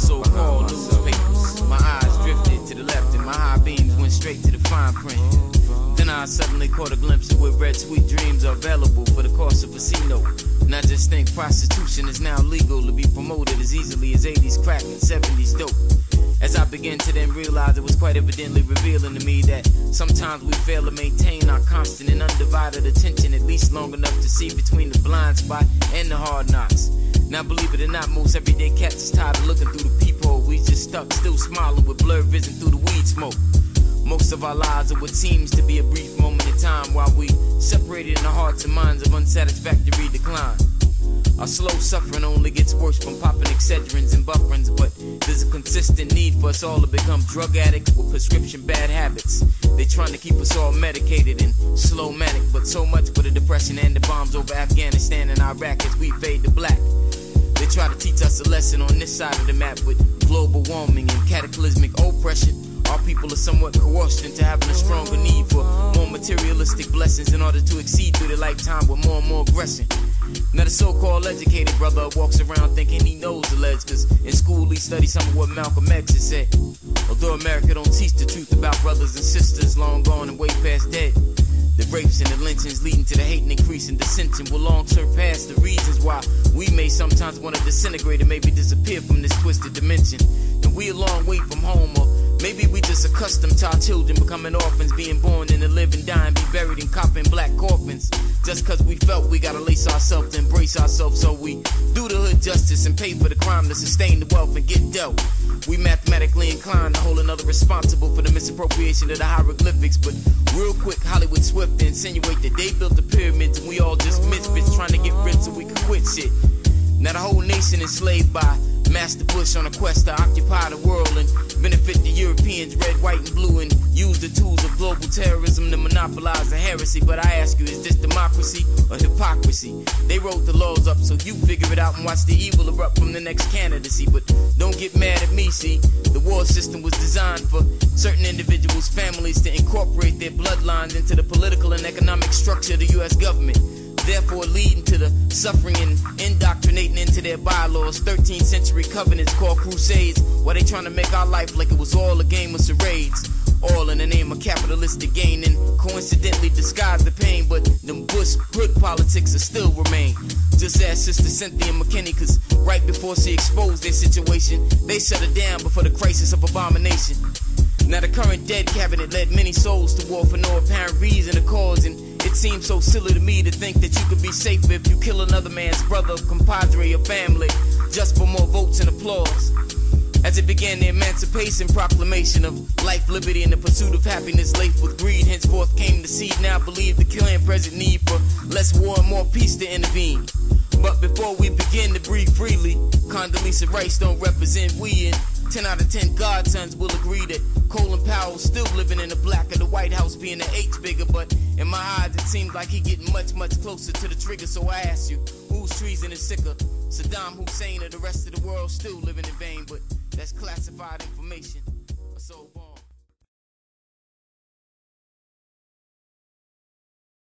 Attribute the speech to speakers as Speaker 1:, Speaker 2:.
Speaker 1: so-called newspapers. My eyes drifted to the left and my high beams went straight to the fine print. Then I suddenly caught a glimpse of where red sweet dreams are available for the cost of a C-note. And I just think prostitution is now legal to be promoted as easily as 80s crack and 70s dope. As I began to then realize, it was quite evidently revealing to me that sometimes we fail to maintain our constant and undivided attention at least long enough to see between the blind spot and the hard knocks. Now believe it or not, most everyday cats is tired of looking through the peephole. We just stuck, still smiling with blurred vision through the weed smoke. Most of our lives are what seems to be a brief moment in time while we separated in the hearts and minds of unsatisfactory decline. Our slow suffering only gets worse from popping Excedrins and bufferins, but there's a consistent need for us all to become drug addicts with prescription bad habits. They trying to keep us all medicated and slow manic, but so much for the depression and the bombs over Afghanistan and Iraq as we fade to black. They try to teach us a lesson on this side of the map with global warming and cataclysmic oppression. Our people are somewhat coerced into having a stronger need for more materialistic blessings in order to exceed through their lifetime with more and more aggression. Now the so-called educated brother walks around thinking he knows the ledge, cause in school he studied some of what Malcolm X had said. Although America don't teach the truth about brothers and sisters long gone and way past dead, the rapes and the lynchings leading to the hate and increasing dissension will long surpass the reasons why we may sometimes want to disintegrate and maybe disappear from this twisted dimension. And we a long way from home, or maybe we just accustomed to our children becoming orphans, being born and to live and die and be buried in copping black coffins. Just cause we felt we gotta lace ourselves to embrace ourselves, so we do the hood justice and pay for the crime to sustain the wealth and get dealt. We mathematically inclined to hold another responsible for the misappropriation of the hieroglyphics, but real quick Hollywood swift to insinuate that they built the pyramids and we all just misfits trying to get rich so we could quit shit. Now the whole nation enslaved by Master Bush on a quest to occupy the world and benefit the Europeans, red, white, and blue, and use the tools of global terrorism to monopolize the heresy. But I ask you, is this democracy or hypocrisy? They wrote the laws up so you figure it out and watch the evil erupt from the next candidacy. But don't get mad at me, see, the war system was designed for certain individuals' families to incorporate their bloodlines into the political and economic structure of the U.S. government, therefore leading to the suffering and indoctrinating into their bylaws 13th century covenants called crusades, while they trying to make our life like it was all a game of charades, all in the name of capitalistic gain, and coincidentally disguise the pain. But them Bush hood politics are still remain. Just ask Sister Cynthia McKinney, cause right before she exposed their situation, they shut her down before the crisis of abomination. Now the current dead cabinet led many souls to war for no apparent reason or cause, and it seems so silly to me to think that you could be safer if you kill another man's brother, compadre, or family just for more votes and applause. As it began the Emancipation Proclamation of life, liberty, and the pursuit of happiness laced with greed, henceforth came the seed now believe the clan present need for less war and more peace to intervene. But before we begin to breathe freely, Condoleezza Rice don't represent we, and 10 out of 10 godsons will agree that Colin Powell's still living in the black of the White House, being an H bigger, but in my eyes it seems like he getting much, much closer to the trigger. So I ask you, whose treason is sicker? Saddam Hussein or the rest of the world still living in vain? But that's classified information. So